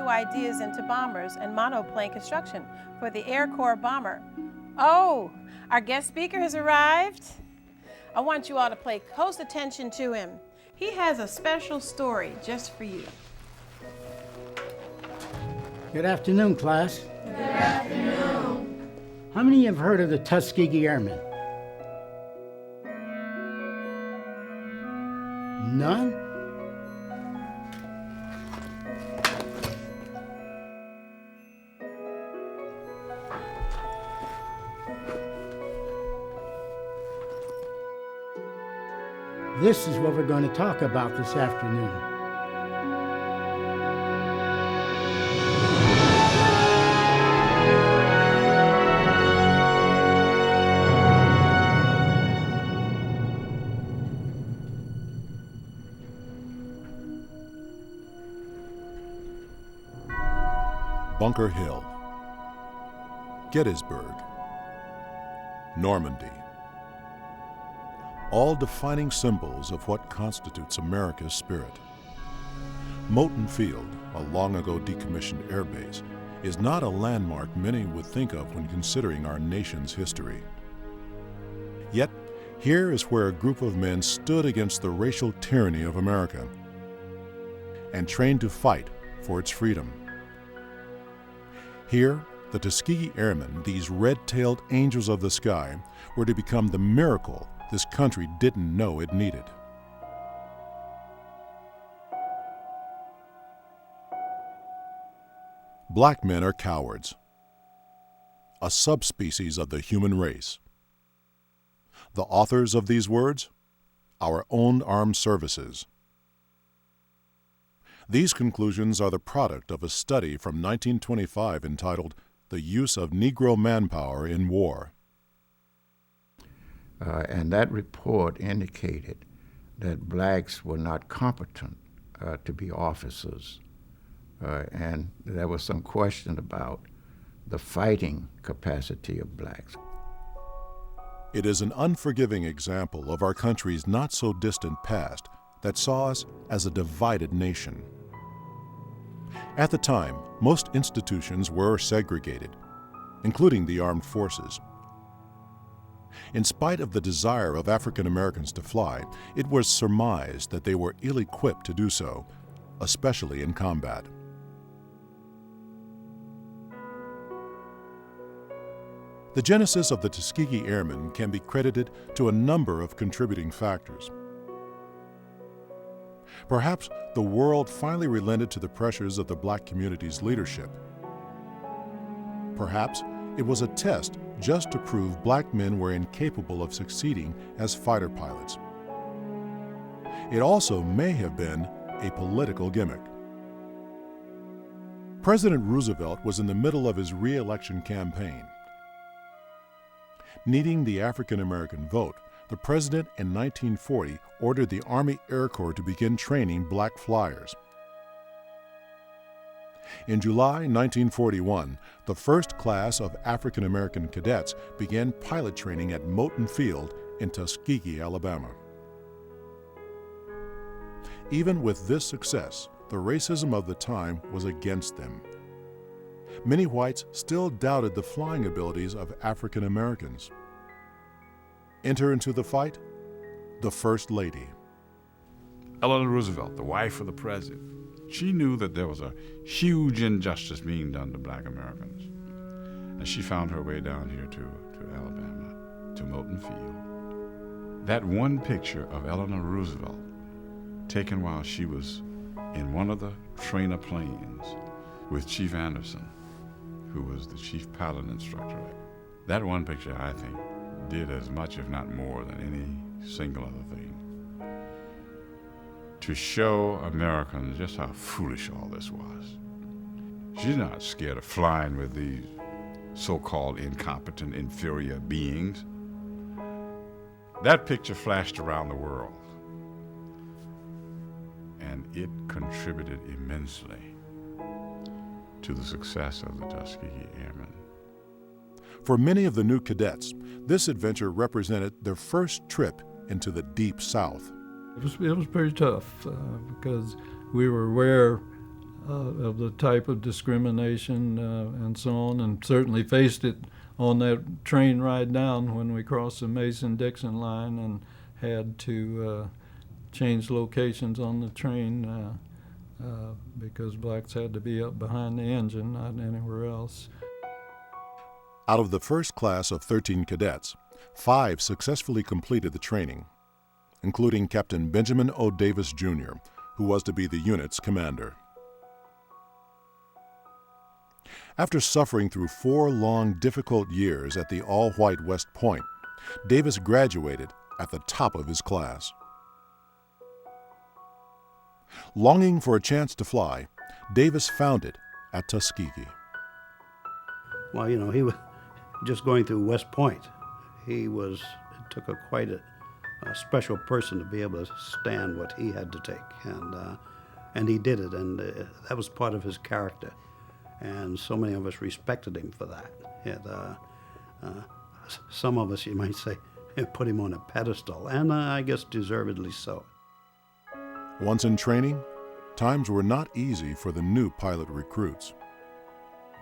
new ideas into bombers and monoplane construction for the Air Corps bomber. Oh, our guest speaker has arrived. I want you all to pay close attention to him. He has a special story just for you. Good afternoon, class. Good afternoon. How many have heard of the Tuskegee Airmen? None? This is what we're going to talk about this afternoon. Bunker Hill, Gettysburg, Normandy, all defining symbols of what constitutes America's spirit. Moulton Field, a long ago decommissioned airbase, is not a landmark many would think of when considering our nation's history. Yet, here is where a group of men stood against the racial tyranny of America and trained to fight for its freedom. Here, the Tuskegee Airmen, these red-tailed angels of the sky, were to become the miracle this country didn't know it needed. Black men are cowards, a subspecies of the human race. The authors of these words? Our own armed services. These conclusions are the product of a study from 1925 entitled The Use of Negro Manpower in War. And that report indicated that blacks were not competent to be officers. And there was some question about the fighting capacity of blacks. It is an unforgiving example of our country's not-so-distant past that saw us as a divided nation. At the time, most institutions were segregated, including the armed forces. In spite of the desire of African Americans to fly, it was surmised that they were ill-equipped to do so, especially in combat. The genesis of the Tuskegee Airmen can be credited to a number of contributing factors. Perhaps the world finally relented to the pressures of the black community's leadership. Perhaps it was a test just to prove black men were incapable of succeeding as fighter pilots. It also may have been a political gimmick. President Roosevelt was in the middle of his re-election campaign. Needing the African American vote, the president in 1940 ordered the Army Air Corps to begin training black flyers. In July 1941, the first class of African American cadets began pilot training at Moulton Field in Tuskegee, Alabama. Even with this success, the racism of the time was against them. Many whites still doubted the flying abilities of African Americans. Enter into the fight, the First Lady. Eleanor Roosevelt, the wife of the president, she knew that there was a huge injustice being done to black Americans. And she found her way down here to Alabama, to Moulton Field. That one picture of Eleanor Roosevelt, taken while she was in one of the trainer planes with Chief Anderson, who was the chief pilot instructor. That one picture, I think, did as much, if not more, than any single other thing to show Americans just how foolish all this was. She's not scared of flying with these so-called incompetent, inferior beings. That picture flashed around the world, and it contributed immensely to the success of the Tuskegee Airmen. For many of the new cadets, this adventure represented their first trip into the Deep South. It was pretty tough because we were aware of the type of discrimination and so on, and certainly faced it on that train ride down when we crossed the Mason-Dixon line and had to change locations on the train because blacks had to be up behind the engine, not anywhere else. Out of the first class of 13 cadets, 5 successfully completed the training, including Captain Benjamin O. Davis, Jr., who was to be the unit's commander. After suffering through 4 long, difficult years at the all-white West Point, Davis graduated at the top of his class. Longing for a chance to fly, Davis found it at Tuskegee. Well, you know, he was just going through West Point. It took quite a special person to be able to stand what he had to take, and he did it, and that was part of his character. And so many of us respected him for that. Some of us, you might say, put him on a pedestal, and I guess deservedly so. Once in training, times were not easy for the new pilot recruits.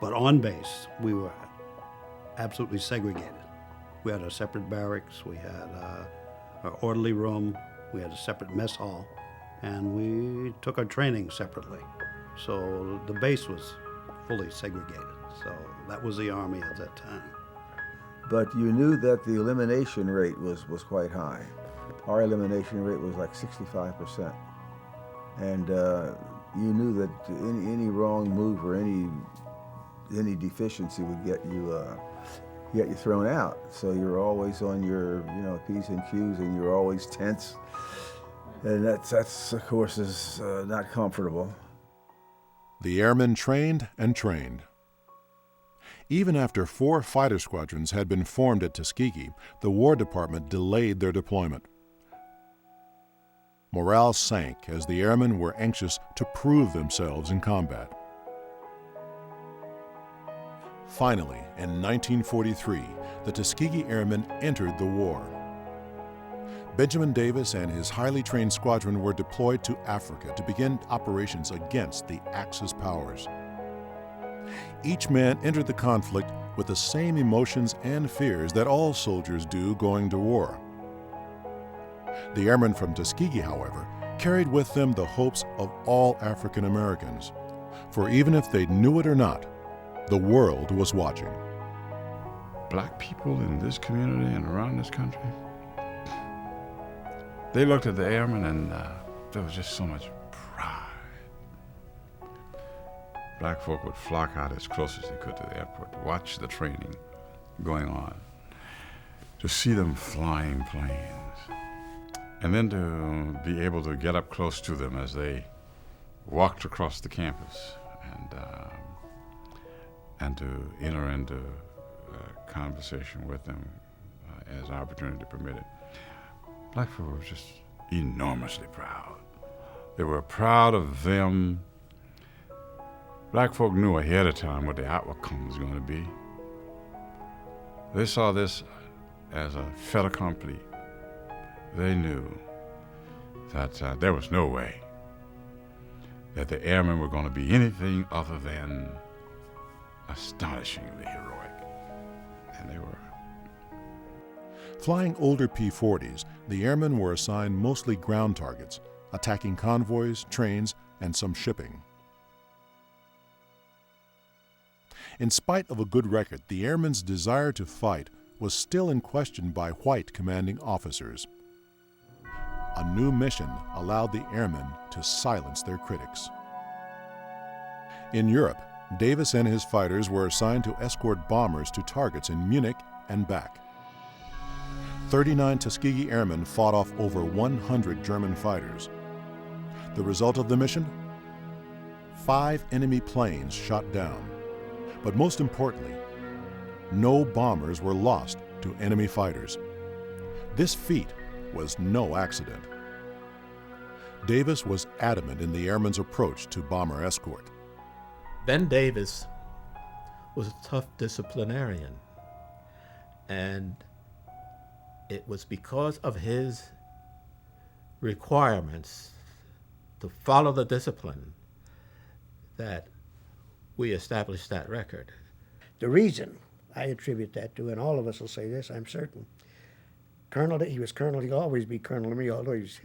But on base, we were absolutely segregated. We had a separate barracks, we had our orderly room, we had a separate mess hall, and we took our training separately. So the base was fully segregated. So that was the Army at that time. But you knew that the elimination rate was quite high. Our elimination rate was like 65%. And you knew that any wrong move or any deficiency would get you thrown out. So you're always on your P's and Q's, and you're always tense. And that's of course is not comfortable. The airmen trained and trained. Even after 4 fighter squadrons had been formed at Tuskegee, the War Department delayed their deployment. Morale sank as the airmen were anxious to prove themselves in combat. Finally, in 1943, the Tuskegee Airmen entered the war. Benjamin Davis and his highly trained squadron were deployed to Africa to begin operations against the Axis powers. Each man entered the conflict with the same emotions and fears that all soldiers do going to war. The airmen from Tuskegee, however, carried with them the hopes of all African Americans, for even if they knew it or not, the world was watching. Black people in this community and around this country, they looked at the airmen and there was just so much pride. Black folk would flock out as close as they could to the airport to watch the training going on, to see them flying planes, and then to be able to get up close to them as they walked across the campus and to enter into conversation with them as opportunity permitted. Black folk were just enormously proud. They were proud of them. Black folk knew ahead of time what the outcome was going to be. They saw this as a fait accompli. They knew that there was no way that the airmen were going to be anything other than astonishingly heroic. And they were. Flying older P-40s, the airmen were assigned mostly ground targets, attacking convoys, trains, and some shipping. In spite of a good record, the airmen's desire to fight was still in question by white commanding officers. A new mission allowed the airmen to silence their critics. In Europe, Davis and his fighters were assigned to escort bombers to targets in Munich and back. 39 Tuskegee Airmen fought off over 100 German fighters. The result of the mission? 5 enemy planes shot down. But most importantly, no bombers were lost to enemy fighters. This feat was no accident. Davis was adamant in the airmen's approach to bomber escort. Ben Davis was a tough disciplinarian, and it was because of his requirements to follow the discipline that we established that record. The reason I attribute that to, and all of us will say this, I'm certain, he was Colonel, he'll always be Colonel to me, although he's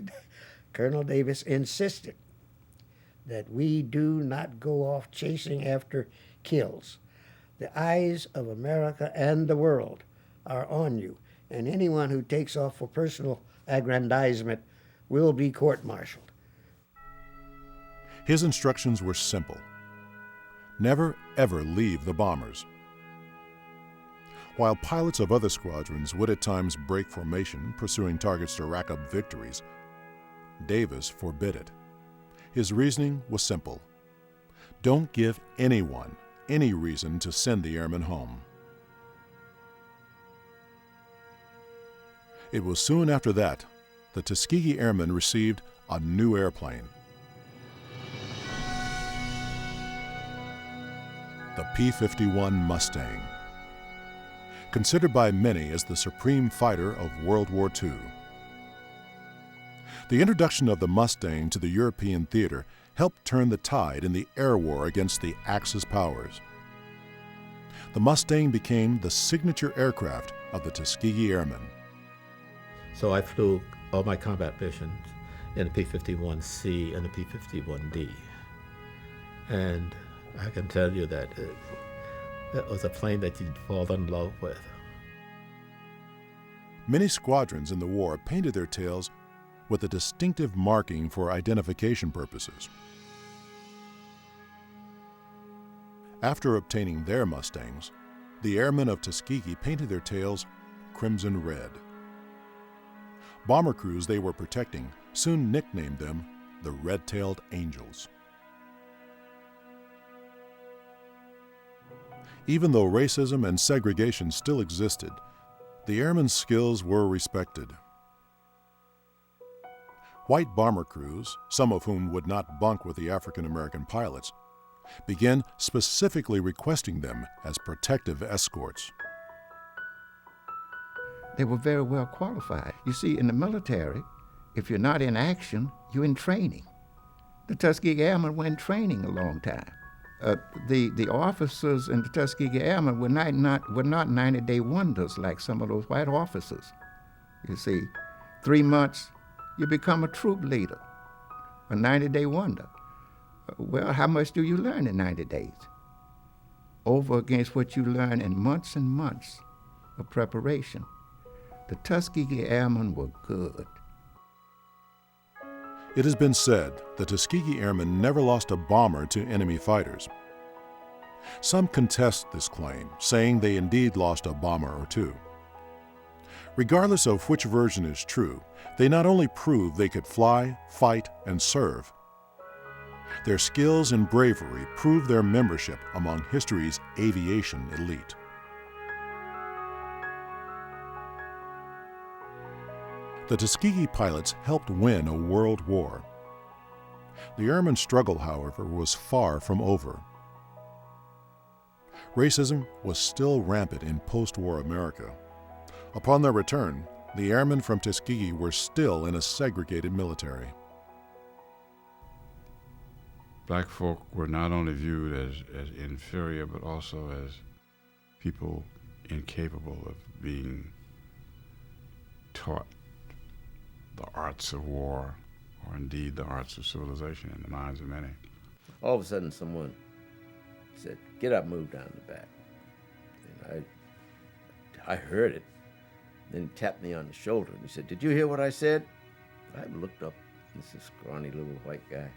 Colonel Davis insisted that we do not go off chasing after kills. The eyes of America and the world are on you, and anyone who takes off for personal aggrandizement will be court-martialed. His instructions were simple. Never, ever leave the bombers. While pilots of other squadrons would at times break formation, pursuing targets to rack up victories, Davis forbid it. His reasoning was simple. Don't give anyone any reason to send the airmen home. It was soon after that the Tuskegee Airmen received a new airplane. The P-51 Mustang, considered by many as the supreme fighter of World War II. The introduction of the Mustang to the European theater helped turn the tide in the air war against the Axis powers. The Mustang became the signature aircraft of the Tuskegee Airmen. So I flew all my combat missions in the P-51C and the P-51D. And I can tell you that it was a plane that you'd fall in love with. Many squadrons in the war painted their tails with a distinctive marking for identification purposes. After obtaining their Mustangs, the airmen of Tuskegee painted their tails crimson red. Bomber crews they were protecting soon nicknamed them the Red-Tailed Angels. Even though racism and segregation still existed, the airmen's skills were respected. White bomber crews, some of whom would not bunk with the African-American pilots, began specifically requesting them as protective escorts. They were very well qualified. You see, in the military, if you're not in action, you're in training. The Tuskegee Airmen were in training a long time. The officers in the Tuskegee Airmen were not 90-day wonders like some of those white officers. You see, 3 months, you become a troop leader, a 90-day wonder. Well, how much do you learn in 90 days? Over against what you learn in months and months of preparation. The Tuskegee Airmen were good. It has been said the Tuskegee Airmen never lost a bomber to enemy fighters. Some contest this claim, saying they indeed lost a bomber or two. Regardless of which version is true, they not only proved they could fly, fight, and serve. Their skills and bravery proved their membership among history's aviation elite. The Tuskegee pilots helped win a world war. The airmen's struggle, however, was far from over. Racism was still rampant in post-war America. Upon their return, the airmen from Tuskegee were still in a segregated military. Black folk were not only viewed as inferior, but also as people incapable of being taught the arts of war, or indeed the arts of civilization in the minds of many. All of a sudden someone said, "Get up, move down the back." And I heard it. Then he tapped me on the shoulder and he said, "Did you hear what I said?" I looked up, and this is a scrawny little white guy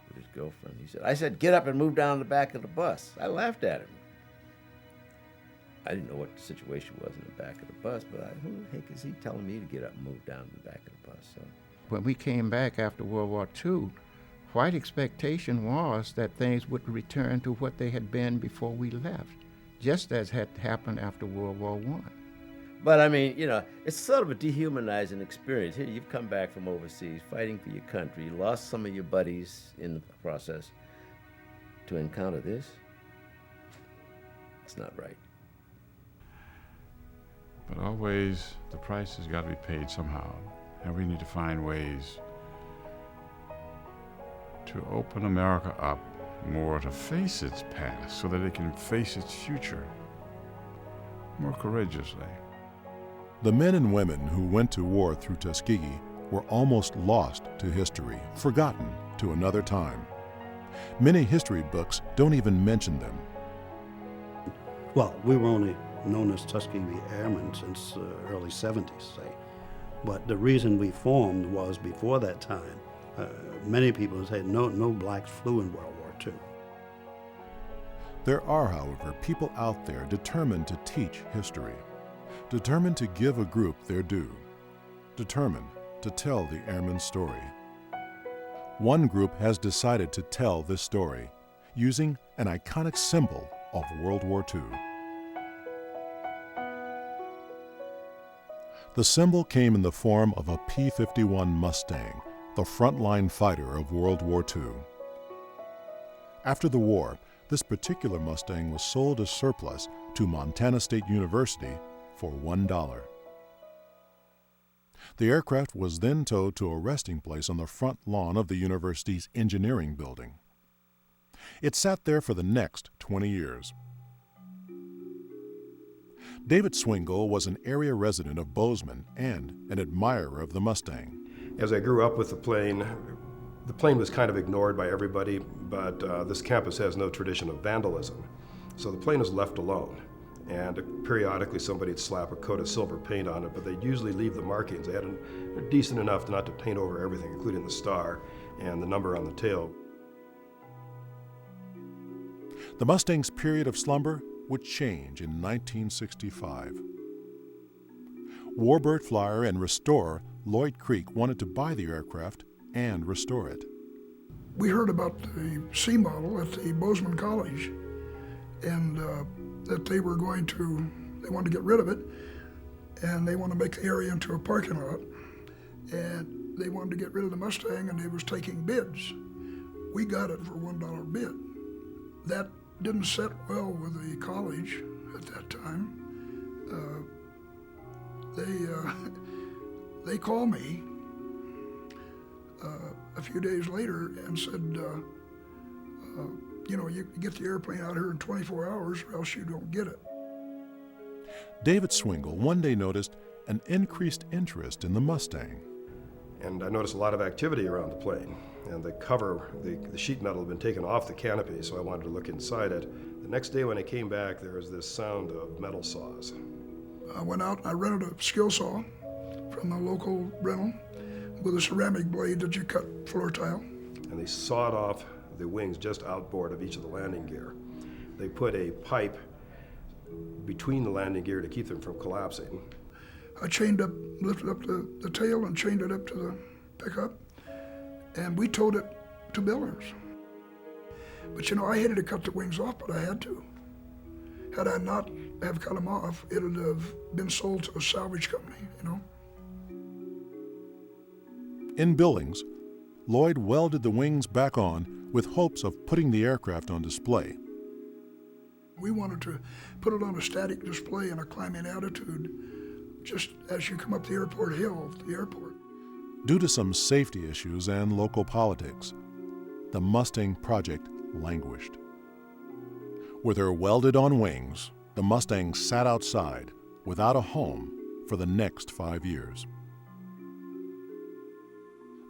with his girlfriend. He said, "I said, get up and move down the back of the bus." I laughed at him. I didn't know what the situation was in the back of the bus, but who the heck is he telling me to get up and move down the back of the bus? So When we came back after World War II, white expectation was that things would return to what they had been before we left, just as had happened after World War I. But I mean, it's sort of a dehumanizing experience. Here, you've come back from overseas, fighting for your country. You lost some of your buddies in the process. To encounter this, it's not right. But always, the price has got to be paid somehow, and we need to find ways to open America up more to face its past so that it can face its future more courageously. The men and women who went to war through Tuskegee were almost lost to history, forgotten to another time. Many history books don't even mention them. Well, we were only known as Tuskegee Airmen since early 70s, say. But the reason we formed was before that time, many people said no blacks flew in World War II. There are, however, people out there determined to teach history, determined to give a group their due, determined to tell the airmen's story. One group has decided to tell this story using an iconic symbol of World War II. The symbol came in the form of a P-51 Mustang, the frontline fighter of World War II. After the war, this particular Mustang was sold as surplus to Montana State University for $1. The aircraft was then towed to a resting place on the front lawn of the university's engineering building. It sat there for the next 20 years. David Swingle was an area resident of Bozeman and an admirer of the Mustang. As I grew up with the plane was kind of ignored by everybody, but this campus has no tradition of vandalism. So the plane is left alone. And periodically somebody would slap a coat of silver paint on it, but they'd usually leave the markings. They're decent enough not to paint over everything, including the star and the number on the tail. The Mustang's period of slumber would change in 1965. Warbird flyer and restorer Lloyd Creek wanted to buy the aircraft and restore it. We heard about the C model at the Bozeman College, and that they wanted to get rid of it, and they want to make the area into a parking lot, and they wanted to get rid of the Mustang, and they was taking bids. We got it for $1 bid. That didn't sit well with the college at that time. They called me a few days later and said, you get the airplane out here in 24 hours or else you don't get it. David Swingle one day noticed an increased interest in the Mustang. And I noticed a lot of activity around the plane. And the cover, the sheet metal had been taken off the canopy, so I wanted to look inside it. The next day when I came back, there was this sound of metal saws. I went out and I rented a skill saw from a local rental with a ceramic blade that you cut floor tile. And they sawed off the wings just outboard of each of the landing gear. They put a pipe between the landing gear to keep them from collapsing. I lifted up the tail and chained it up to the pickup, and we towed it to Billers. But I hated to cut the wings off, but I had to. Had I not have cut them off, it would have been sold to a salvage company, In Billings, Lloyd welded the wings back on with hopes of putting the aircraft on display. We wanted to put it on a static display in a climbing altitude, just as you come up the airport hill of the airport. Due to some safety issues and local politics, the Mustang project languished. With her welded-on wings, the Mustang sat outside without a home for the next 5 years.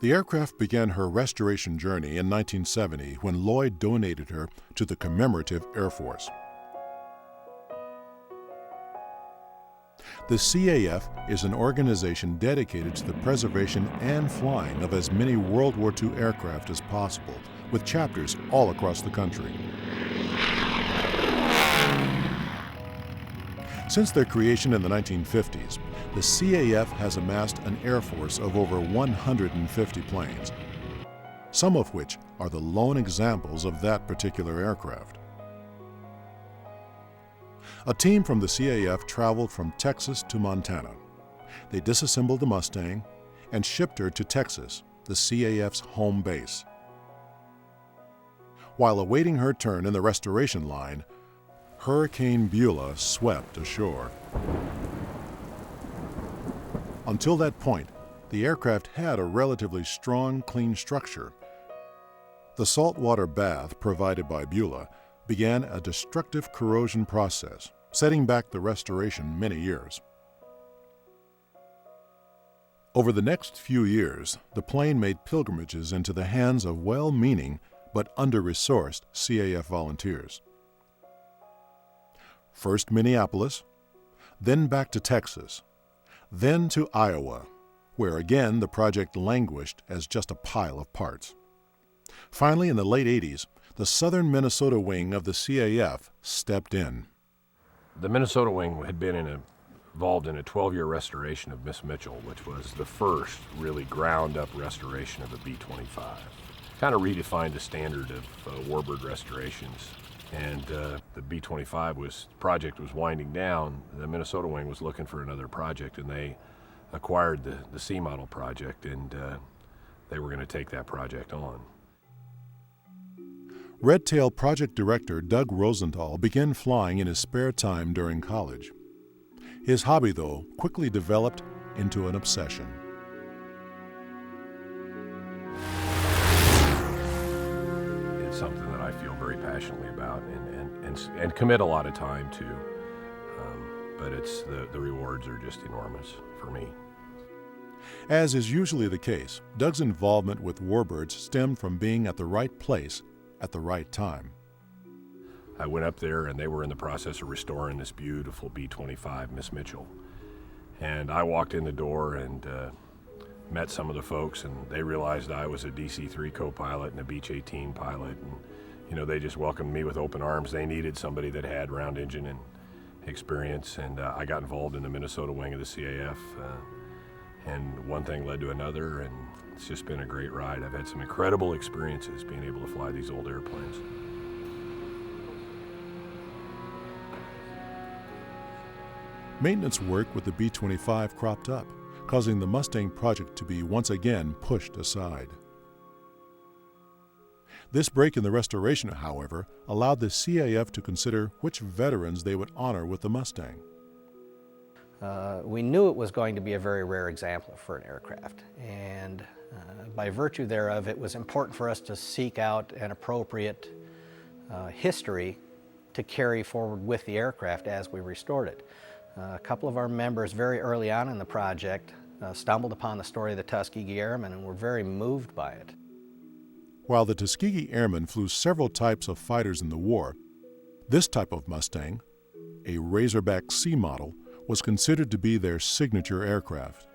The aircraft began her restoration journey in 1970 when Lloyd donated her to the Commemorative Air Force. The CAF is an organization dedicated to the preservation and flying of as many World War II aircraft as possible, with chapters all across the country. Since their creation in the 1950s, the CAF has amassed an air force of over 150 planes, some of which are the lone examples of that particular aircraft. A team from the CAF traveled from Texas to Montana. They disassembled the Mustang and shipped her to Texas, the CAF's home base. While awaiting her turn in the restoration line, Hurricane Beulah swept ashore. Until that point, the aircraft had a relatively strong, clean structure. The saltwater bath provided by Beulah began a destructive corrosion process, setting back the restoration many years. Over the next few years, the plane made pilgrimages into the hands of well-meaning but under-resourced CAF volunteers. First Minneapolis, then back to Texas, then to Iowa, where again the project languished as just a pile of parts. Finally, in the late 80s, the southern Minnesota wing of the CAF stepped in. The Minnesota wing had been involved in a 12-year restoration of Miss Mitchell, which was the first really ground-up restoration of a B-25. Kind of redefined the standard of warbird restorations. And the B-25 project was winding down. The Minnesota wing was looking for another project, and they acquired the C model project, and they were going to take that project on. Red Tail project director Doug Rosenthal began flying in his spare time during college. His hobby, though, quickly developed into an obsession. It's something that I feel very passionately about and commit a lot of time to, but it's the rewards are just enormous for me. As is usually the case, Doug's involvement with warbirds stemmed from being at the right place at the right time. I went up there and they were in the process of restoring this beautiful B-25 Miss Mitchell. And I walked in the door and met some of the folks, and they realized I was a DC-3 co-pilot and a Beech 18 pilot. And, you know, they just welcomed me with open arms. They needed somebody that had round engine and experience, and I got involved in the Minnesota wing of the CAF. And one thing led to another, and it's just been a great ride. I've had some incredible experiences being able to fly these old airplanes. Maintenance work with the B-25 cropped up, causing the Mustang project to be once again pushed aside. This break in the restoration, however, allowed the CAF to consider which veterans they would honor with the Mustang. We knew it was going to be a very rare example for an aircraft, and by virtue thereof, it was important for us to seek out an appropriate history to carry forward with the aircraft as we restored it. A couple of our members very early on in the project stumbled upon the story of the Tuskegee Airmen and were very moved by it. While the Tuskegee Airmen flew several types of fighters in the war, this type of Mustang, a Razorback C model, was considered to be their signature aircraft.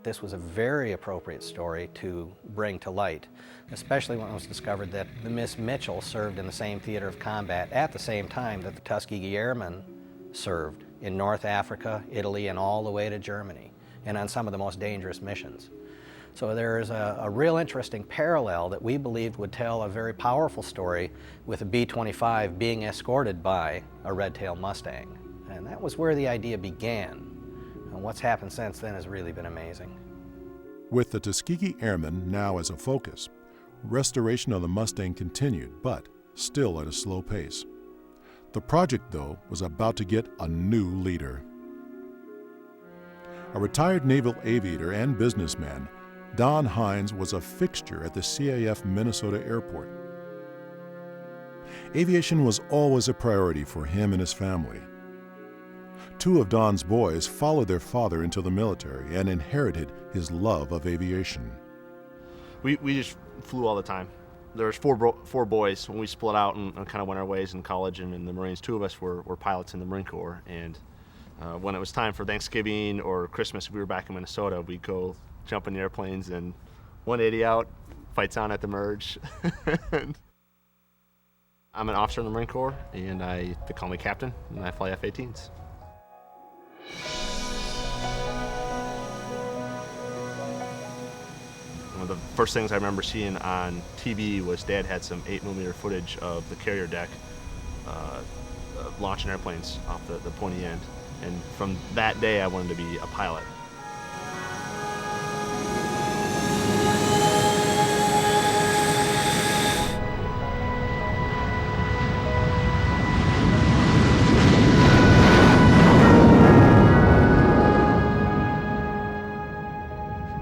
This was a very appropriate story to bring to light, especially when it was discovered that the Miss Mitchell served in the same theater of combat at the same time that the Tuskegee Airmen served in North Africa, Italy, and all the way to Germany, and on some of the most dangerous missions. So there's a real interesting parallel that we believed would tell a very powerful story with a B-25 being escorted by a red-tailed Mustang. And that was where the idea began. And what's happened since then has really been amazing. With the Tuskegee Airmen now as a focus, restoration of the Mustang continued, but still at a slow pace. The project, though, was about to get a new leader. A retired naval aviator and businessman, Don Hines was a fixture at the CAF Minnesota Airport. Aviation was always a priority for him and his family. Two of Don's boys followed their father into the military and inherited his love of aviation. We just flew all the time. There was four boys when we split out and kind of went our ways in college and in the Marines. Two of us were pilots in the Marine Corps, and when it was time for Thanksgiving or Christmas, we were back in Minnesota, we'd go jump in the airplanes and 180 out, fights on at the merge. I'm an officer in the Marine Corps, and they call me captain, and I fly F-18s. One of the first things I remember seeing on TV was Dad had some 8mm footage of the carrier deck launching airplanes off the pointy end. And from that day, I wanted to be a pilot.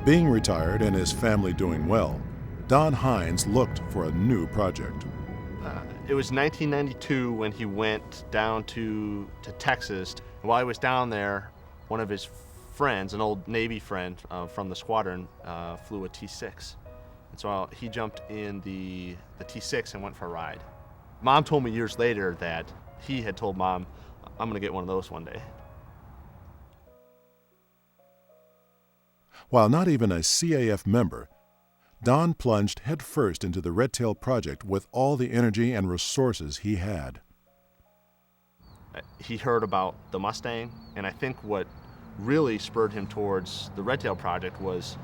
Being retired and his family doing well, Don Hines looked for a new project. It was 1992 when he went down to Texas. While he was down there, one of his friends, an old Navy friend from the squadron, flew a T-6. And so he jumped in the T-6 and went for a ride. Mom told me years later that he had told Mom, I'm going to get one of those one day. While not even a CAF member, Don plunged headfirst into the Red Tail project with all the energy and resources he had. He heard about the Mustang, and I think what really spurred him towards the Red Tail project was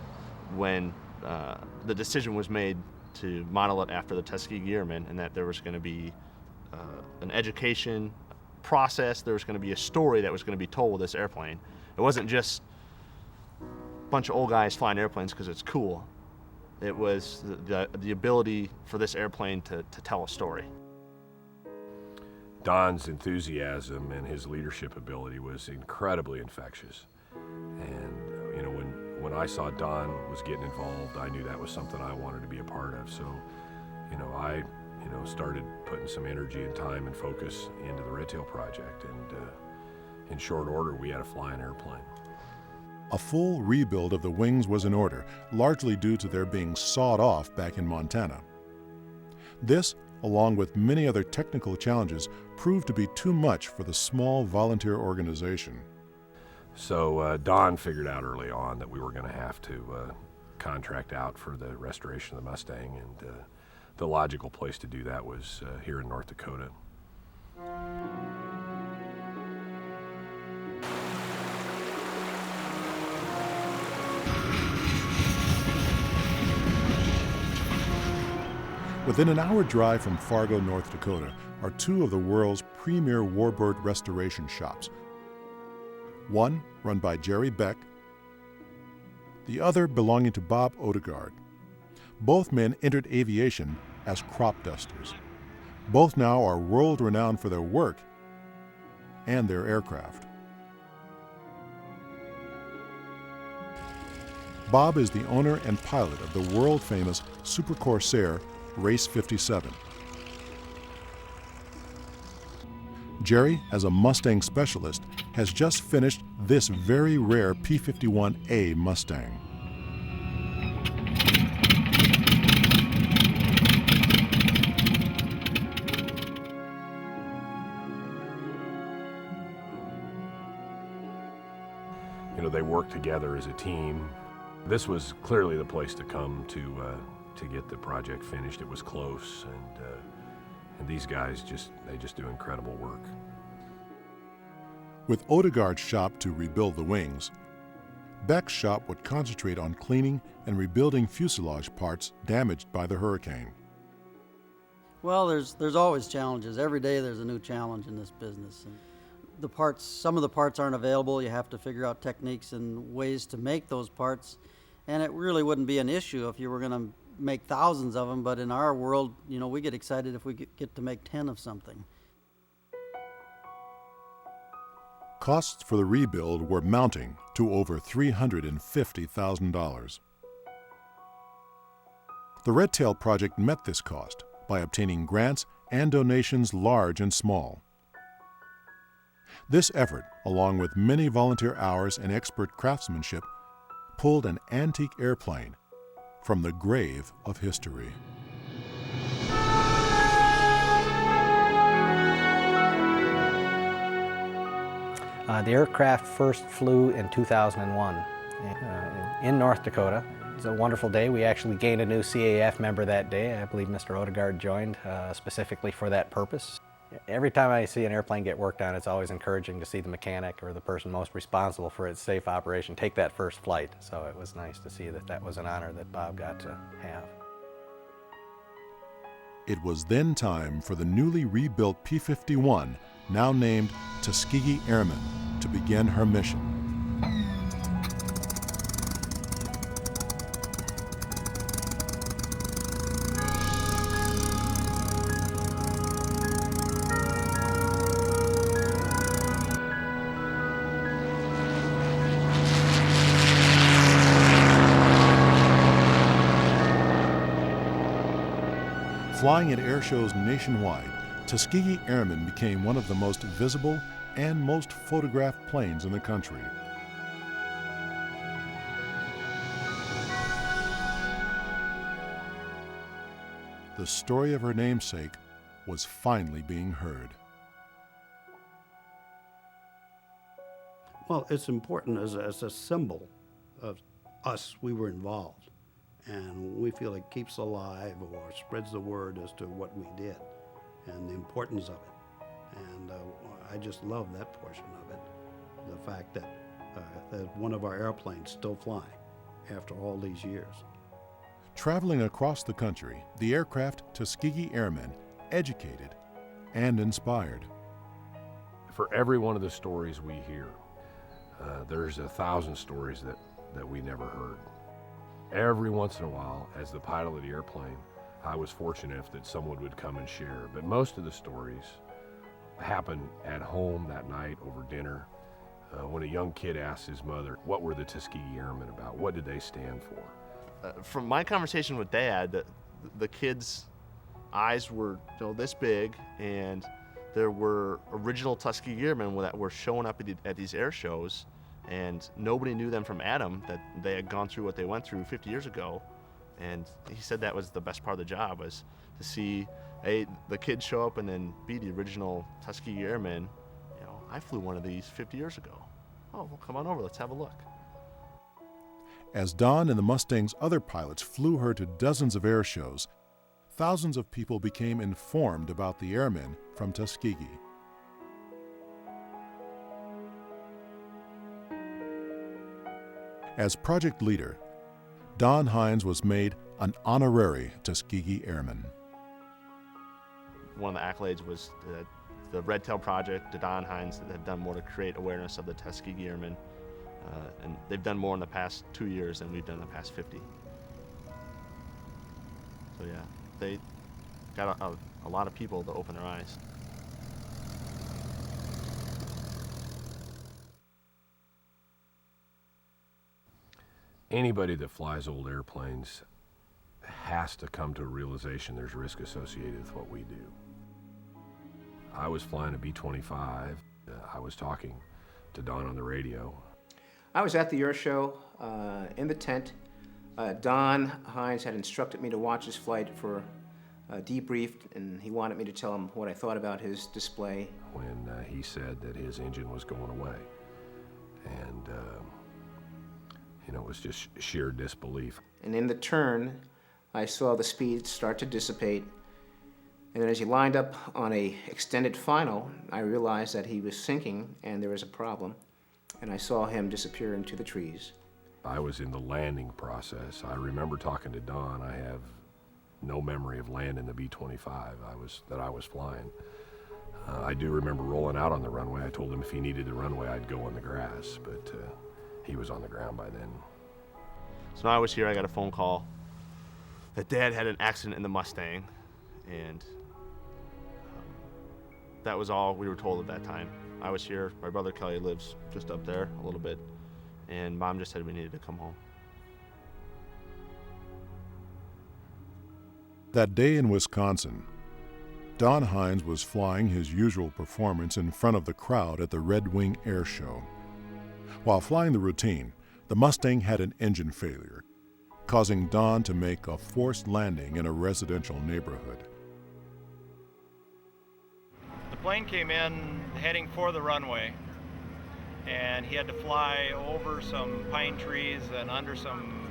when the decision was made to model it after the Tuskegee Airmen, and that there was going to be an education process, there was going to be a story that was going to be told with this airplane. It wasn't just a bunch of old guys flying airplanes because it's cool. It was the ability for this airplane to tell a story. Don's enthusiasm and his leadership ability was incredibly infectious. And when I saw Don was getting involved, I knew that was something I wanted to be a part of. So, I started putting some energy and time and focus into the Red Tail project. And in short order, we had to fly an airplane. A full rebuild of the wings was in order, largely due to their being sawed off back in Montana. This, along with many other technical challenges, proved to be too much for the small volunteer organization. So Don figured out early on that we were going to have to contract out for the restoration of the Mustang, and the logical place to do that was here in North Dakota. Within an hour drive from Fargo, North Dakota, are two of the world's premier warbird restoration shops. One run by Jerry Beck, the other belonging to Bob Odegaard. Both men entered aviation as crop dusters. Both now are world-renowned for their work and their aircraft. Bob is the owner and pilot of the world-famous Super Corsair Race 57. Jerry, as a Mustang specialist, has just finished this very rare P-51A Mustang. They worked together as a team. This was clearly the place to come to get the project finished. It was close, and these guys they just do incredible work. With Odegaard's shop to rebuild the wings, Beck's shop would concentrate on cleaning and rebuilding fuselage parts damaged by the hurricane. Well, there's always challenges. Every day there's a new challenge in this business. And some of the parts aren't available. You have to figure out techniques and ways to make those parts. And it really wouldn't be an issue if you were going to make thousands of them, but in our world, we get excited if we get to make 10 of something. Costs for the rebuild were mounting to over $350,000. The Red Tail project met this cost by obtaining grants and donations large and small. This effort, along with many volunteer hours and expert craftsmanship, pulled an antique airplane from the grave of history. The aircraft first flew in 2001 in North Dakota. It was a wonderful day. We actually gained a new CAF member that day. I believe Mr. Odegaard joined specifically for that purpose. Every time I see an airplane get worked on, it's always encouraging to see the mechanic or the person most responsible for its safe operation take that first flight. So it was nice to see that was an honor that Bob got to have. It was then time for the newly rebuilt P-51, now named Tuskegee Airmen, to begin her mission. Flying at air shows nationwide, Tuskegee Airmen became one of the most visible and most photographed planes in the country. The story of her namesake was finally being heard. Well, it's important as a symbol of us. We were involved, and we feel it keeps alive or spreads the word as to what we did and the importance of it. And I just love that portion of it, the fact that one of our airplanes still flying after all these years. Traveling across the country, the aircraft Tuskegee Airmen educated and inspired. For every one of the stories we hear, there's 1,000 stories that we never heard. Every once in a while, as the pilot of the airplane, I was fortunate enough that someone would come and share. But most of the stories happened at home that night over dinner, when a young kid asked his mother, what were the Tuskegee Airmen about? What did they stand for? From my conversation with Dad, the kids' eyes were this big, and there were original Tuskegee Airmen that were showing up at these air shows, and nobody knew them from Adam, that they had gone through what they went through 50 years ago. And he said that was the best part of the job, was to see A, the kids show up, and then B, the original Tuskegee Airmen. I flew one of these 50 years ago. Oh, well, come on over, let's have a look. As Don and the Mustang's other pilots flew her to dozens of air shows, thousands of people became informed about the airmen from Tuskegee. As project leader, Don Hines was made an honorary Tuskegee Airman. One of the accolades was the Red Tail Project, the Don Hines, that have done more to create awareness of the Tuskegee Airmen. And they've done more in the past 2 years than we've done in the past 50. So yeah, they got a lot of people to open their eyes. Anybody that flies old airplanes has to come to a realization there's risk associated with what we do. I was flying a B-25. I was talking to Don on the radio. I was at the air show in the tent. Don Hines had instructed me to watch his flight for a debrief, and he wanted me to tell him what I thought about his display. When he said that his engine was going away. And it was just sheer disbelief. And in the turn, I saw the speed start to dissipate. And then as he lined up on a extended final, I realized that he was sinking and there was a problem. And I saw him disappear into the trees. I was in the landing process. I remember talking to Don. I have no memory of landing the B-25 that I was flying. I do remember rolling out on the runway. I told him if he needed the runway, I'd go on the grass, but he was on the ground by then. So now I was here, I got a phone call that Dad had an accident in the Mustang, and that was all we were told at that time. I was here, my brother Kelly lives just up there a little bit, and Mom just said we needed to come home. That day in Wisconsin, Don Hines was flying his usual performance in front of the crowd at the Red Wing Air Show. While flying the routine, the Mustang had an engine failure, causing Don to make a forced landing in a residential neighborhood. The plane came in heading for the runway, and he had to fly over some pine trees and under some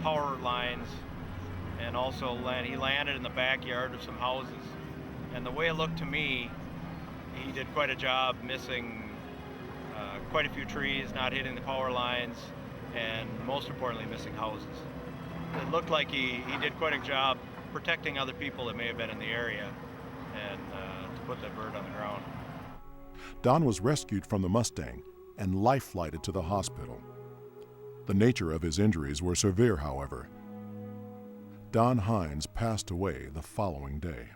power lines, and also he landed in the backyard of some houses. And the way it looked to me, he did quite a job missing quite a few trees, not hitting the power lines, and most importantly, missing houses. It looked like he did quite a job protecting other people that may have been in the area, and to put that bird on the ground. Don was rescued from the Mustang and life-flighted to the hospital. The nature of his injuries were severe, however. Don Hines passed away the following day.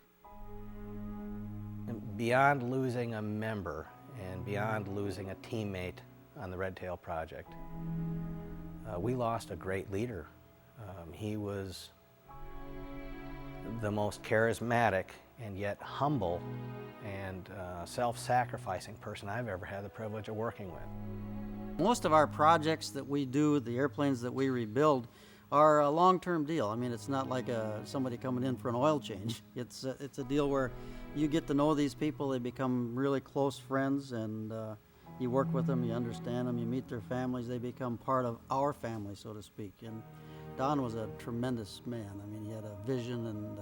Beyond losing a member and beyond losing a teammate on the Red Tail Project, we lost a great leader. He was the most charismatic and yet humble and self-sacrificing person I've ever had the privilege of working with. Most of our projects that we do, the airplanes that we rebuild, are a long-term deal. I mean, it's not like somebody coming in for an oil change. It's a deal where you get to know these people, they become really close friends, and you work with them, you understand them, you meet their families, they become part of our family, so to speak. And Don was a tremendous man. I mean, he had a vision, and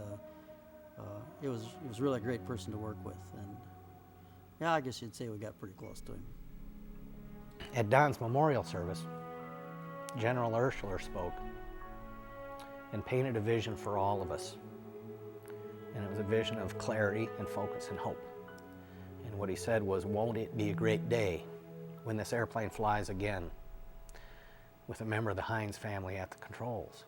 he was really a great person to work with. And yeah, I guess you'd say we got pretty close to him. At Don's memorial service, General Urschler spoke and painted a vision for all of us. And it was a vision of clarity and focus and hope. And what he said was, won't it be a great day when this airplane flies again with a member of the Hines family at the controls?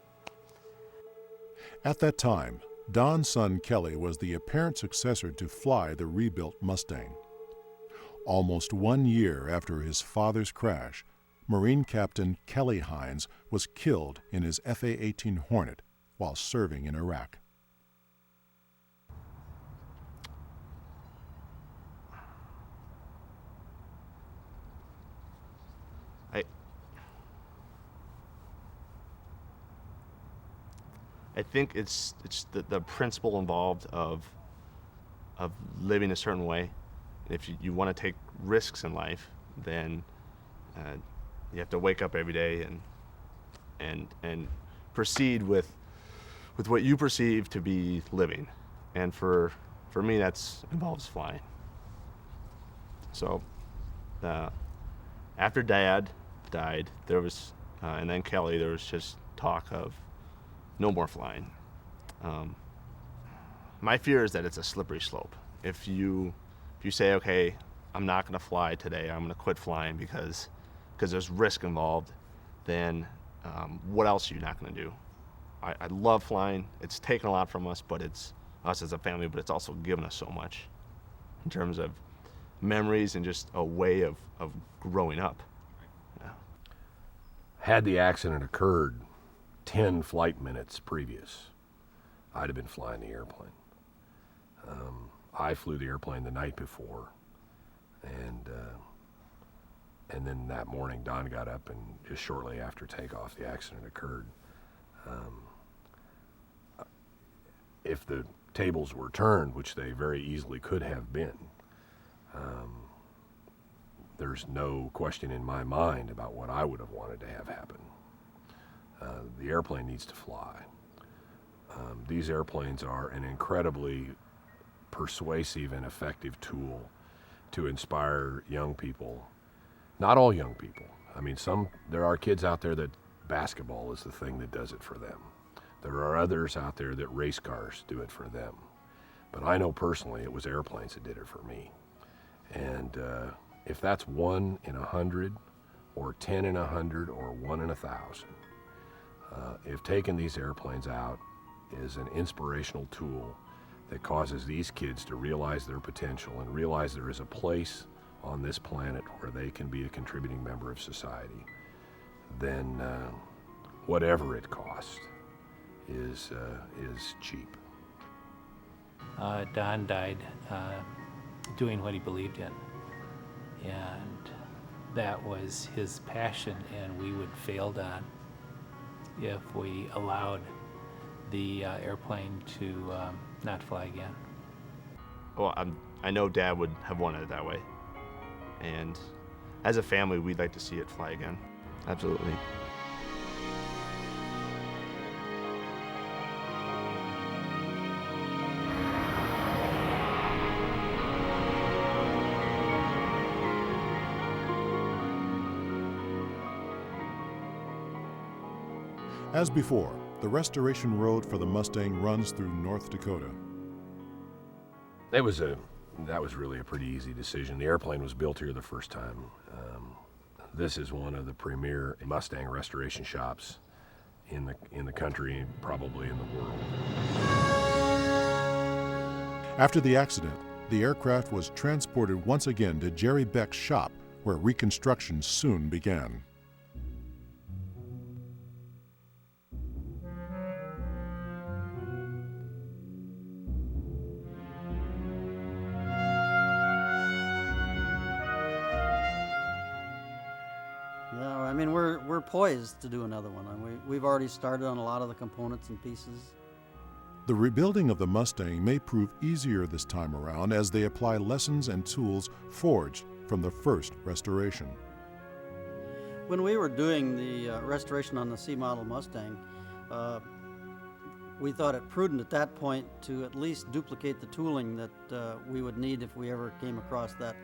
At that time, Don's son Kelly was the apparent successor to fly the rebuilt Mustang. Almost 1 year after his father's crash, Marine Captain Kelly Hines was killed in his FA-18 Hornet while serving in Iraq. I think it's the principle involved of living a certain way. If you want to take risks in life, then you have to wake up every day and proceed with what you perceive to be living. And for me, that's involves flying. So after Dad died, there was and then Kelly, there was just talk of no more flying. My fear is that it's a slippery slope. If you say, okay, I'm not going to fly today, I'm going to quit flying because there's risk involved, then what else are you not going to do? I love flying. It's taken a lot from us, but it's us as a family, but it's also given us so much in terms of memories and just a way of growing up. Yeah. Had the accident occurred 10 flight minutes previous, I'd have been flying the airplane. I flew the airplane the night before, and then that morning Don got up, and just shortly after takeoff the accident occurred. If the tables were turned, which they very easily could have been, there's no question in my mind about what I would have wanted to have happen. The airplane needs to fly. These airplanes are an incredibly persuasive and effective tool to inspire young people. Not all young people. I mean, there are kids out there that basketball is the thing that does it for them. There are others out there that race cars do it for them. But I know personally it was airplanes that did it for me. And if that's 1 in 100, or 10 in 100, or 1 in 1,000, if taking these airplanes out is an inspirational tool that causes these kids to realize their potential and realize there is a place on this planet where they can be a contributing member of society, then whatever it costs is cheap. Don died doing what he believed in, and that was his passion, and we would fail Don if we allowed the airplane to not fly again. Well, I know Dad would have wanted it that way, and as a family, we'd like to see it fly again. Absolutely. As before, the restoration road for the Mustang runs through North Dakota. That was really a pretty easy decision. The airplane was built here the first time. This is one of the premier Mustang restoration shops in the country, probably in the world. After the accident, the aircraft was transported once again to Jerry Beck's shop, where reconstruction soon began. mean, we're poised to do another one. And we've already started on a lot of the components and pieces. The rebuilding of the Mustang may prove easier this time around as they apply lessons and tools forged from the first restoration. When we were doing the restoration on the C model Mustang, we thought it prudent at that point to at least duplicate the tooling that we would need if we ever came across a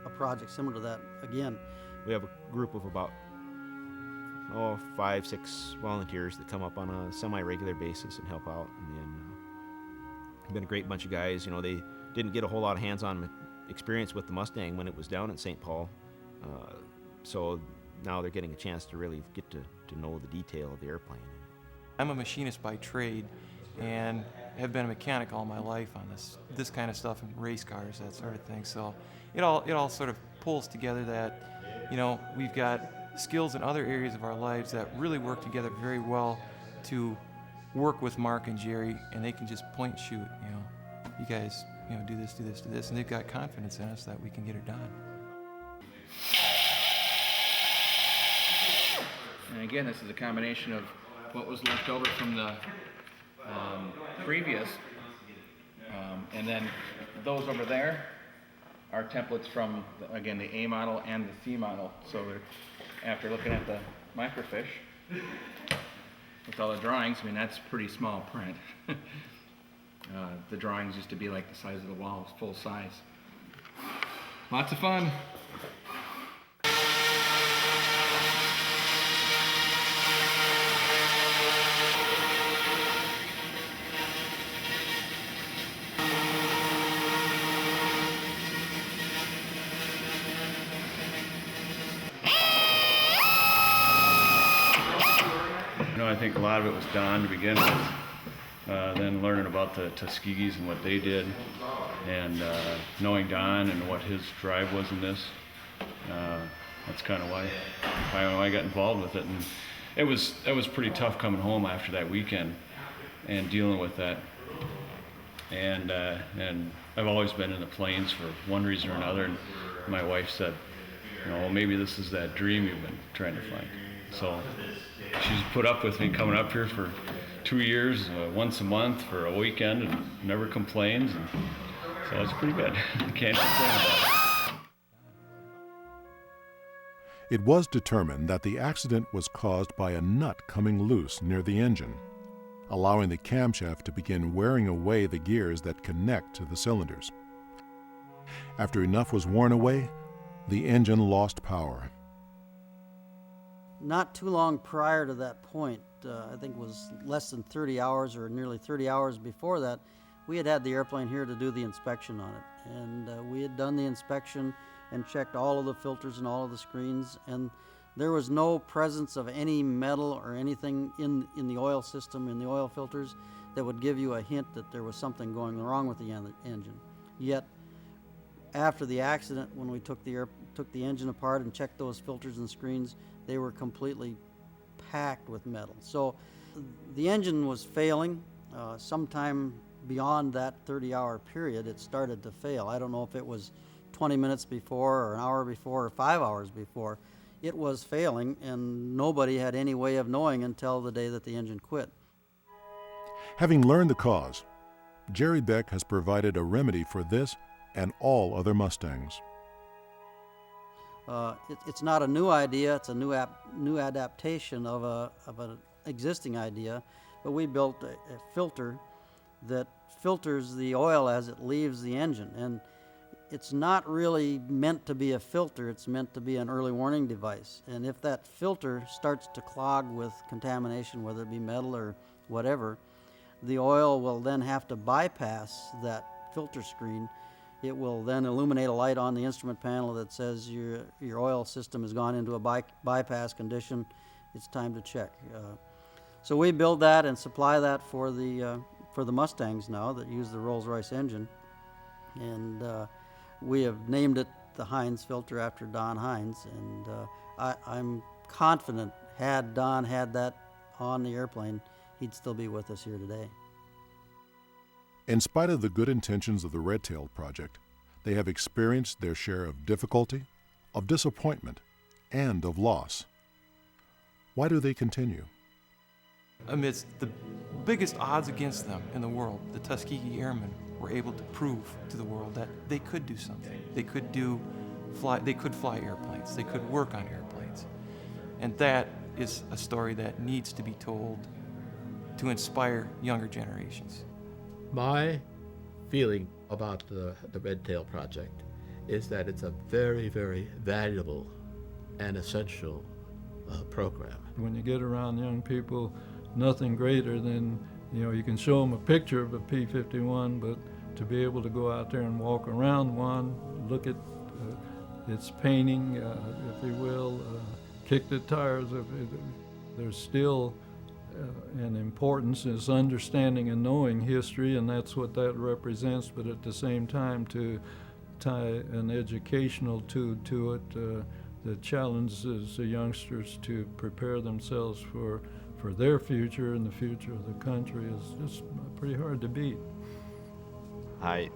project similar to that again. We have a group of about 5, 6 volunteers that come up on a semi-regular basis and help out. And then been a great bunch of guys. You know, they didn't get a whole lot of hands-on experience with the Mustang when it was down in St. Paul, so now they're getting a chance to really get to know the detail of the airplane. I'm a machinist by trade and have been a mechanic all my life on this kind of stuff, and race cars, that sort of thing. So it all sort of pulls together that, you know, we've got skills in other areas of our lives that really work together very well to work with Mark and Jerry, and they can just point and shoot, you know, you guys, you know, do this, do this, do this, and they've got confidence in us that we can get it done. And again, this is a combination of what was left over from the previous, and then those over there are templates from, again, the A model and the C model. So after looking at the microfiche, with all the drawings, I mean, that's pretty small print. The drawings used to be like the size of the wall, full size. Lots of fun. I think a lot of it was Don to begin with, then learning about the Tuskegees and what they did, and knowing Don and what his drive was in this. That's kind of why I got involved with it. And it was pretty tough coming home after that weekend and dealing with that. And I've always been in the planes for one reason or another. And my wife said, you know, well, maybe this is that dream you've been trying to find. So she's put up with me coming up here for 2 years, once a month for a weekend, and never complains. And so it's pretty good. Can't complain about it. It was determined that the accident was caused by a nut coming loose near the engine, allowing the camshaft to begin wearing away the gears that connect to the cylinders. After enough was worn away, the engine lost power. Not too long prior to that point, I think it was less than 30 hours or nearly 30 hours before that, we had the airplane here to do the inspection on it. And we had done the inspection and checked all of the filters and all of the screens, and there was no presence of any metal or anything in the oil system, in the oil filters, that would give you a hint that there was something going wrong with the engine. Yet, after the accident, when we took the engine apart and checked those filters and screens, they were completely packed with metal. So the engine was failing. Sometime beyond that 30-hour period, it started to fail. I don't know if it was 20 minutes before or an hour before or 5 hours before. It was failing, and nobody had any way of knowing until the day that the engine quit. Having learned the cause, Jerry Beck has provided a remedy for this and all other Mustangs. It's not a new idea, it's a new adaptation of an existing idea, but we built a filter that filters the oil as it leaves the engine. And it's not really meant to be a filter, it's meant to be an early warning device. And if that filter starts to clog with contamination, whether it be metal or whatever, the oil will then have to bypass that filter screen. It will then illuminate a light on the instrument panel that says your oil system has gone into a bypass condition. It's time to check. So we build that and supply that for the Mustangs now that use the Rolls-Royce engine. And we have named it the Heinz filter after Don Heinz. And I'm confident had Don had that on the airplane, he'd still be with us here today. In spite of the good intentions of the Red-tailed Project, they have experienced their share of difficulty, of disappointment, and of loss. Why do they continue? Amidst the biggest odds against them in the world, the Tuskegee Airmen were able to prove to the world that they could do something. They could fly airplanes. They could work on airplanes. And that is a story that needs to be told to inspire younger generations. My feeling about the Red Tail project is that it's a very, very valuable and essential program. When you get around young people, nothing greater than, you can show them a picture of a P-51, but to be able to go out there and walk around one, look at its painting, if you will, kick the tires, there's still an importance is understanding and knowing history, and that's what that represents, but at the same time to tie an educational to it that challenges the youngsters to prepare themselves for their future and the future of the country is just pretty hard to beat. I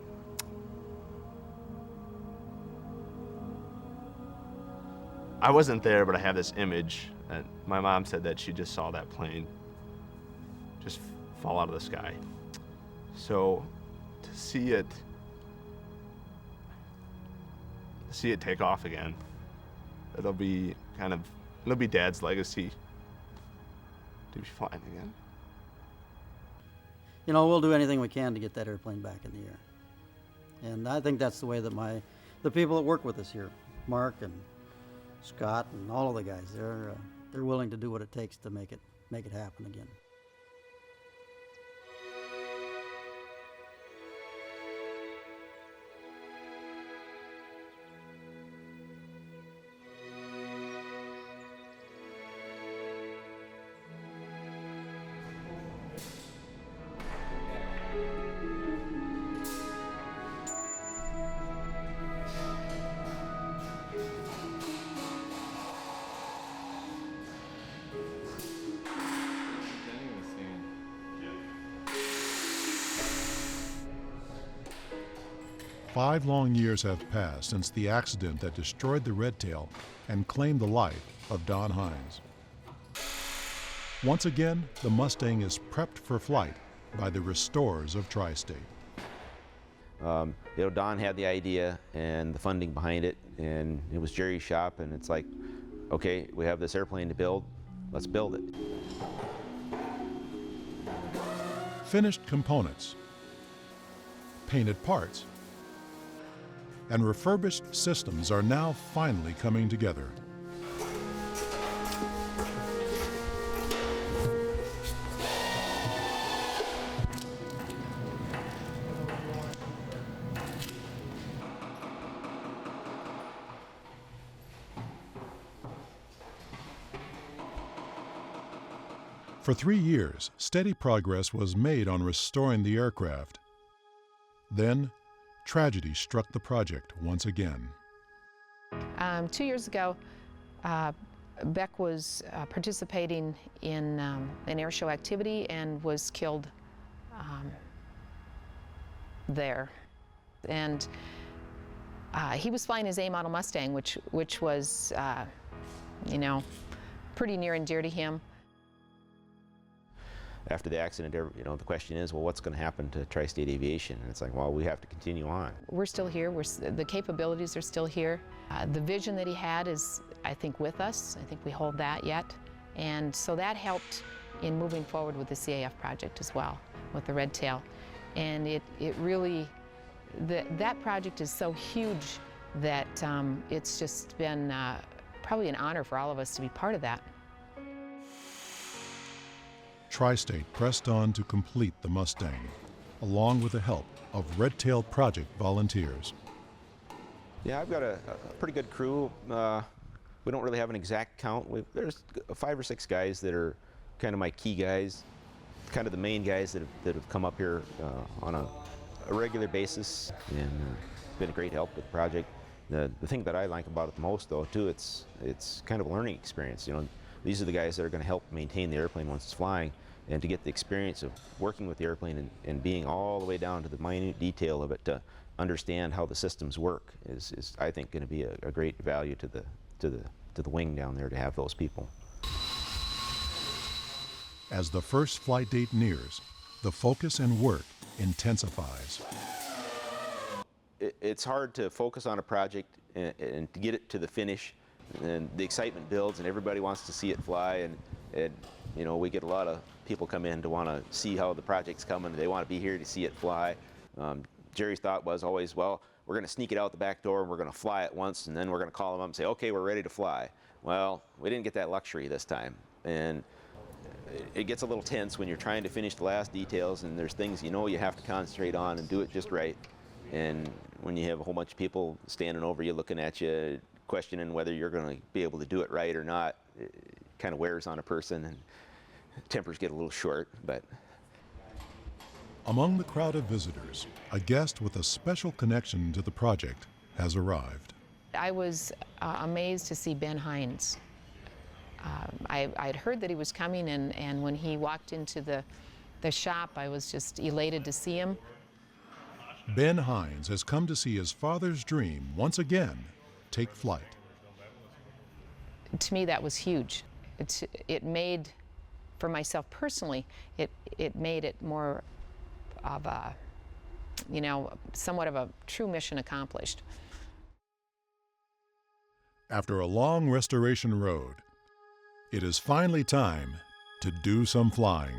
wasn't there, but I have this image, and my mom said that she just saw that plane just fall out of the sky. So to see it take off again, it'll be Dad's legacy to be flying again. We'll do anything we can to get that airplane back in the air. And I think that's the way that the people that work with us here, Mark and Scott and all of the guys, they're willing to do what it takes to make it happen again. Five long years have passed since the accident that destroyed the Red Tail and claimed the life of Don Hines. Once again, the Mustang is prepped for flight by the restorers of Tri-State. Don had the idea and the funding behind it, and it was Jerry's shop, and it's like, okay, we have this airplane to build, let's build it. Finished components, painted parts, and refurbished systems are now finally coming together. For 3 years, steady progress was made on restoring the aircraft. Then, tragedy struck the project once again. 2 years ago, Beck was participating in an air show activity and was killed there. And he was flying his A model Mustang, which was, pretty near and dear to him. After the accident, the question is, well, what's going to happen to Tri-State Aviation? And it's like, well, we have to continue on. We're still here. The capabilities are still here. The vision that he had is, I think, with us. I think we hold that yet. And so that helped in moving forward with the CAF project as well, with the Red Tail. And it really, that project is so huge that it's just been probably an honor for all of us to be part of that. Tri-State pressed on to complete the Mustang, along with the help of Red Tail Project volunteers. Yeah, I've got a pretty good crew. We don't really have an exact count. There's 5 or 6 guys that are kind of my key guys, kind of the main guys that have come up here on a regular basis, and been a great help with the project. The thing that I like about it the most, though, too, it's kind of a learning experience. These are the guys that are going to help maintain the airplane once it's flying, and to get the experience of working with the airplane and being all the way down to the minute detail of it to understand how the systems work is I think, going to be a great value to the wing down there to have those people. As the first flight date nears, the focus and work intensifies. It's hard to focus on a project and to get it to the finish, and the excitement builds and everybody wants to see it fly, and you know, we get a lot of people come in to want to see how the project's coming. They want to be here to see it fly. Jerry's thought was always, well, we're going to sneak it out the back door and we're going to fly it once, and then we're going to call them up and say, okay, we're ready to fly. Well, we didn't get that luxury this time, and it gets a little tense when you're trying to finish the last details, and there's things you know you have to concentrate on and do it just right. And when you have a whole bunch of people standing over you, looking at you, questioning whether you're going to be able to do it right or not, it kind of wears on a person, and tempers get a little short. But among the crowd of visitors, a guest with a special connection to the project has arrived. I was amazed to see Ben Hines. I'd heard that he was coming, and when he walked into the shop, I was just elated to see him. Ben Hines has come to see his father's dream once again take flight. To me, that was huge. It made, for myself personally, it made it more of a, you know, somewhat of a true mission accomplished. After a long restoration road, it is finally time to do some flying.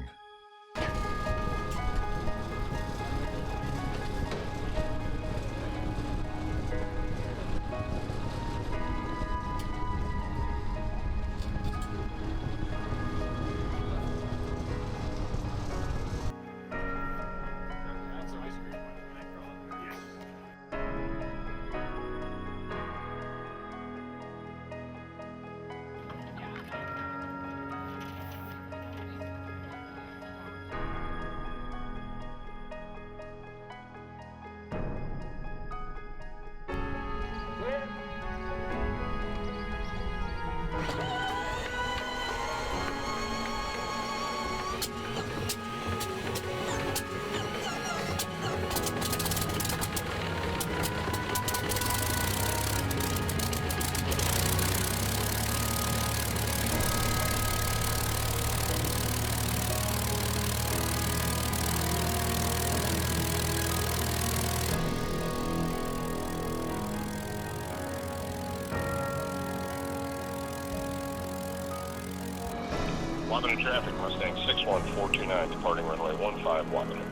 Wabanon traffic, Mustang 61429, departing runway 15 Wabanon.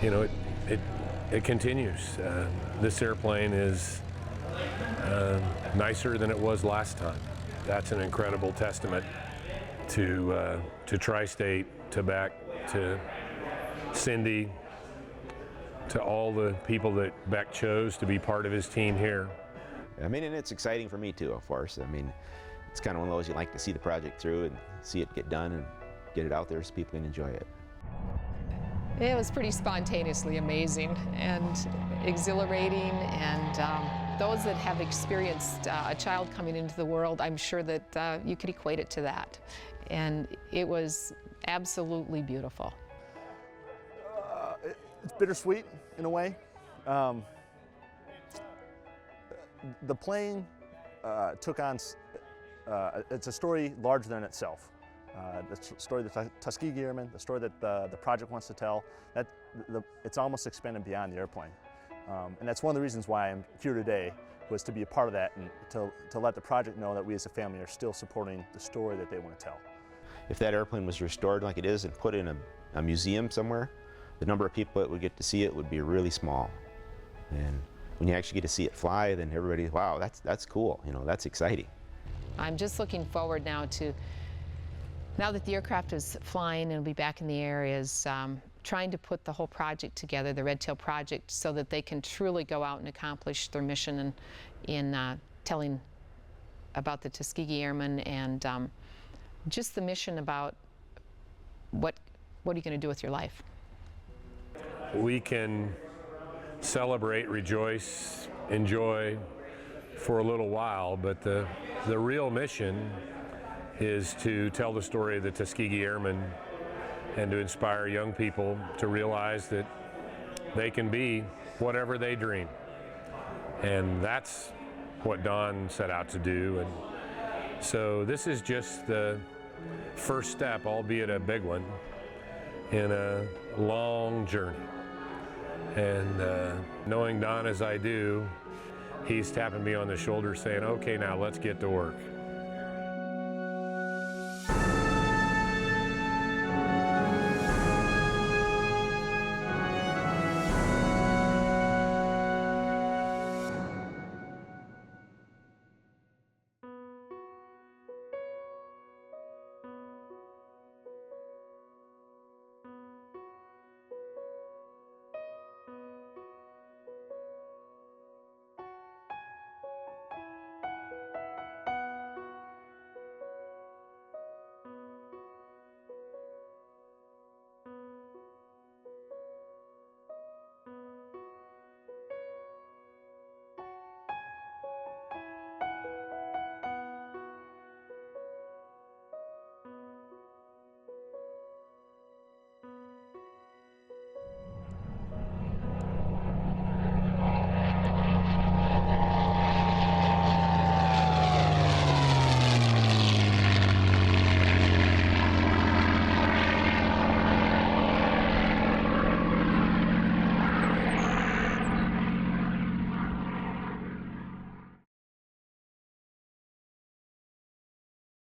You know, it continues. This airplane is nicer than it was last time. That's an incredible testament to Tri-State, to Beck, to Cindy, to all the people that Beck chose to be part of his team here. I mean, and it's exciting for me too, of course. I mean, it's kind of one of those you like to see the project through and see it get done and get it out there so people can enjoy it. It was pretty spontaneously amazing and exhilarating, and those that have experienced a child coming into the world, I'm sure that you could equate it to that. And it was absolutely beautiful. It's bittersweet in a way. The plane took on it's a story larger than itself. The story of the Tuskegee Airmen, the story that the project wants to tell, it's almost expanded beyond the airplane. And that's one of the reasons why I'm here today, was to be a part of that and to let the project know that we as a family are still supporting the story that they want to tell. If that airplane was restored like it is and put in a museum somewhere, the number of people that would get to see it would be really small. And when you actually get to see it fly, then everybody, wow, that's cool, you know, that's exciting. I'm just looking forward now to, now that the aircraft is flying and will be back in the air, is trying to put the whole project together, the Red Tail project, so that they can truly go out and accomplish their mission in telling about the Tuskegee Airmen and just the mission about what are you going to do with your life. We can celebrate, rejoice, enjoy for a little while, but the real mission is to tell the story of the Tuskegee Airmen and to inspire young people to realize that they can be whatever they dream. And that's what Don set out to do. And so this is just the first step, albeit a big one, in a long journey. And knowing Don as I do, he's tapping me on the shoulder saying, okay, now let's get to work.